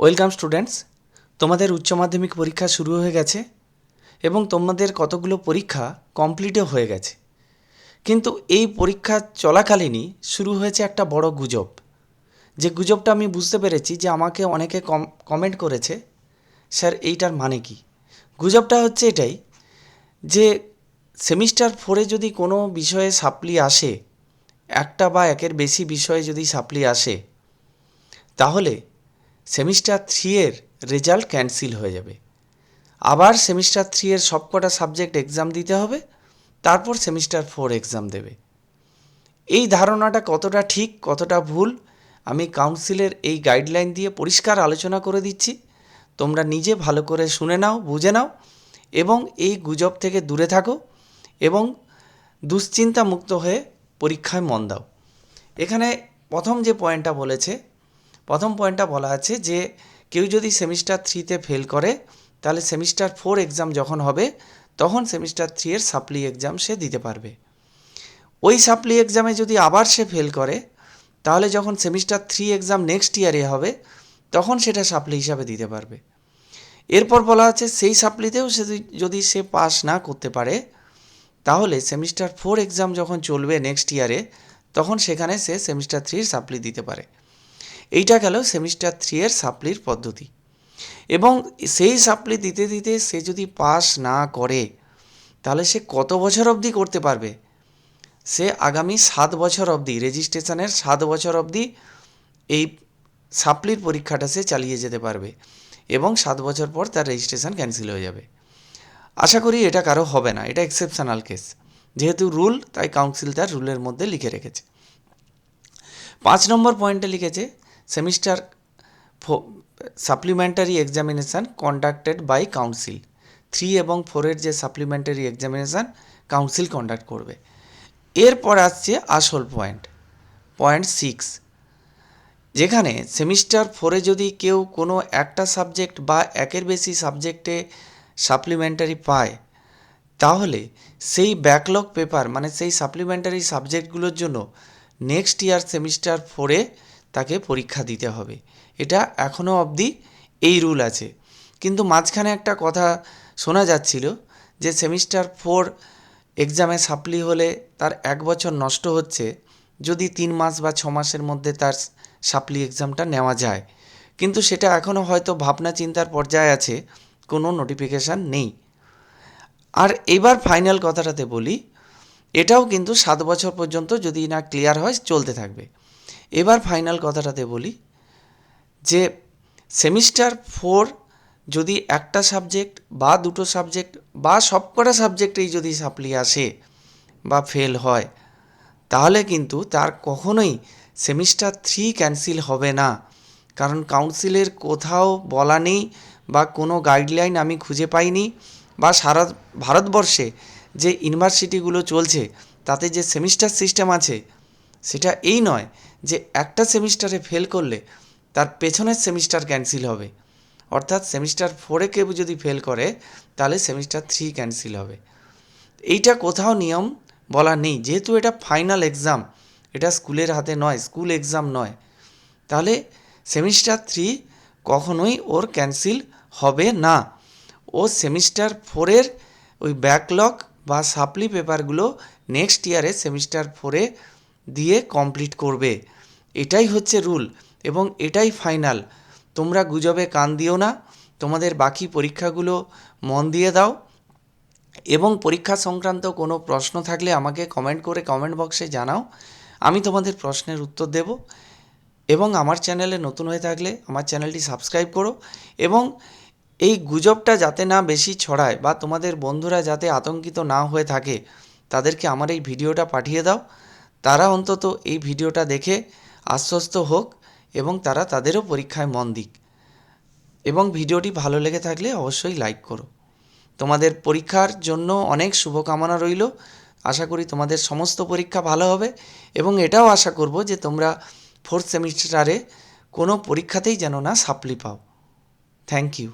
Welcome students, তোমাদের উচ্চ মাধ্যমিক পরীক্ষা শুরু হয়ে গেছে এবং তোমাদের কতগুলো পরীক্ষা কমপ্লিটও হয়ে গেছে। কিন্তু এই পরীক্ষা চলাকালীনই শুরু হয়েছে একটা বড় গুজব। যে গুজবটা আমি বুঝতে পেরেছি যে আমাকে অনেকে কমেন্ট করেছে, স্যার এইটার মানে কি। গুজবটা হচ্ছে এটাই যে সেমিস্টার 4-এ যদি কোনো বিষয়ে সাপ্লি আসে, একটা বা একের বেশি বিষয়ে যদি সাপ্লি আসে, তাহলে সেমিস্টার 3-এর রেজাল্ট ক্যান্সেল হয়ে যাবে। আবার সেমিস্টার 3-এর সবকটা সাবজেক্ট এক্সাম দিতে হবে, তারপর সেমিস্টার 4 এক্সাম দেবে। এই ধারণাটা কতটা ঠিক কতটা ভুল আমি কাউন্সিলের এই গাইডলাইন দিয়ে পরিষ্কার আলোচনা করে দিচ্ছি। তোমরা নিজে ভালো করে শুনে নাও, বুঝে নাও এবং এই গুজব থেকে দূরে থাকো এবং দুশ্চিন্তা মুক্ত হয়ে পরীক্ষায় মন দাও। এখানে প্রথম পয়েন্টটা বলা আছে যে কেউ যদি সেমিস্টার 3-তে ফেল করে, তাহলে সেমিস্টার 4 এক্সাম যখন হবে তখন সেমিস্টার 3-এর সাপ্লি এক্সাম সে দিতে পারবে। ওই সাপ্লি এক্সামে যদি আবার সে ফেল করে, তাহলে যখন সেমিস্টার 3 এক্সাম নেক্সট ইয়ারে হবে তখন সেটা সাপ্লি হিসাবে দিতে পারবে। এরপর বলা আছে সেই সাপ্লিতেও যদি সে পাস না করতে পারে, তাহলে সেমিস্টার 4 এক্সাম যখন চলবে নেক্সট ইয়ারে তখন সেখানে সে সেমিস্টার 3-এর সাপ্লি দিতে পারে। এইটা গেল সেমিস্টার 3-এর সাপ্লির পদ্ধতি। এবং সেই সাপ্লি দিতে দিতে সে যদি পাস না করে, তাহলে সে কত বছর অবধি করতে পারবে? সে আগামী 7 বছর অবধি, রেজিস্ট্রেশনের 7 বছর অবধি এই সাপ্লির পরীক্ষাটা সে চালিয়ে যেতে পারবে এবং 7 বছর পর তার রেজিস্ট্রেশন ক্যান্সেল হয়ে যাবে। আশা করি এটা কারো হবে না, এটা এক্সেপশনাল কেস। যেহেতু রুল, তাই কাউন্সিল তার রুলের মধ্যে লিখে রেখেছে। 5 নম্বর পয়েন্টে লিখেছে semester supplementary examination conducted by council. 3 এবং 4-এর যে সাপ্লিমেন্টারি এক্সামিনেশান কাউন্সিল কন্ডাক্ট করবে। এরপর আসছে আসল পয়েন্ট 6, যেখানে সেমিস্টার 4-এ যদি কেউ কোনো একটা সাবজেক্ট বা একের বেশি সাবজেক্টে সাপ্লিমেন্টারি পায়, তাহলে সেই ব্যাকলগ পেপার মানে সেই সাপ্লিমেন্টারি সাবজেক্টগুলোর জন্য নেক্সট ইয়ার সেমিস্টার 4-এ তাকে পরীক্ষা দিতে হবে। এটা এখনও অবধি এই রুল আছে। কিন্তু মাঝখানে একটা কথা শোনা যাচ্ছিল যে সেমিস্টার 4 এক্সামে সাপ্লি হলে তার 1 বছর নষ্ট হচ্ছে যদি 3 মাস বা 6 মাসের মধ্যে তার সাপ্লি এক্সামটা নেওয়া যায়। কিন্তু সেটা এখনও হয়তো ভাবনা চিন্তার পর্যায়ে আছে, কোনো নোটিফিকেশান নেই। আর এবার ফাইনাল কথাটাতে বলি, এটাও কিন্তু 7 বছর পর্যন্ত যদি না ক্লিয়ার হয় চলতে থাকবে। এবার ফাইনাল কথাটাতে বলি যে সেমিস্টার 4 যদি একটা সাবজেক্ট বা দুটো সাবজেক্ট বা সবকটা সাবজেক্টেই যদি সাপ্লি আসে বা ফেল হয়, তাহলে কিন্তু তার কখনোই সেমিস্টার 3 ক্যান্সেল হবে না। কারণ কাউন্সিলের কোথাও বলা নেই বা কোনো গাইডলাইন আমি খুঁজে পাইনি, বা সারা ভারতবর্ষে যে ইউনিভার্সিটিগুলো চলছে তাতে যে সেমিস্টার সিস্টেম আছে সেটা এই নয় যে একটা সেমিস্টারে ফেল করলে তার পেছনের সেমিস্টার ক্যান্সেল হবে। অর্থাৎ সেমিস্টার 4-এ কেউ যদি ফেল করে তাহলে সেমিস্টার 3 ক্যান্সেল হবে। এইটা কোথাও নিয়ম বলা নেই। যেহেতু এটা ফাইনাল এক্সাম, এটা স্কুলের হাতে নয়, স্কুল এক্সাম নয়, তাহলে সেমিস্টার 3 কখনোই ওর ক্যান্সেল হবে না। ও সেমিস্টার 4-এর ওই ব্যাকলগ বা সাপ্লি পেপারগুলো নেক্সট ইয়ারে সেমিস্টার 4-এ দিয়ে কমপ্লিট করবে। এটাই হচ্ছে রুল এবং এটাই ফাইনাল। তোমরা গুজবে কান দিও না, তোমাদের বাকি পরীক্ষাগুলো মন দিয়ে দাও এবং পরীক্ষা সংক্রান্ত কোনো প্রশ্ন থাকলে আমাকে কমেন্ট করে কমেন্ট বক্সে জানাও, আমি তোমাদের প্রশ্নের উত্তর দেব। এবং আমার চ্যানেলে নতুন হয়ে থাকলে আমার চ্যানেলটি সাবস্ক্রাইব করো এবং এই গুজবটা যাতে না বেশি ছড়ায় বা তোমাদের বন্ধুরা যাতে আতঙ্কিত না হয়ে থাকে, তাদেরকে আমার এই ভিডিওটা পাঠিয়ে দাও। তারা অন্তত এই ভিডিওটা দেখে আশ্বস্ত হোক এবং তারা তাদেরও পরীক্ষায় মন দিক। এবং ভিডিওটি ভালো লেগে থাকলে অবশ্যই লাইক করো। তোমাদের পরীক্ষার জন্য অনেক শুভকামনা রইল। আশা করি তোমাদের সমস্ত পরীক্ষা ভালো হবে এবং এটাও আশা করব যে তোমরা 4th সেমিস্টারে কোনো পরীক্ষাতেই যেন না সাপ্লি পাও। Thank you.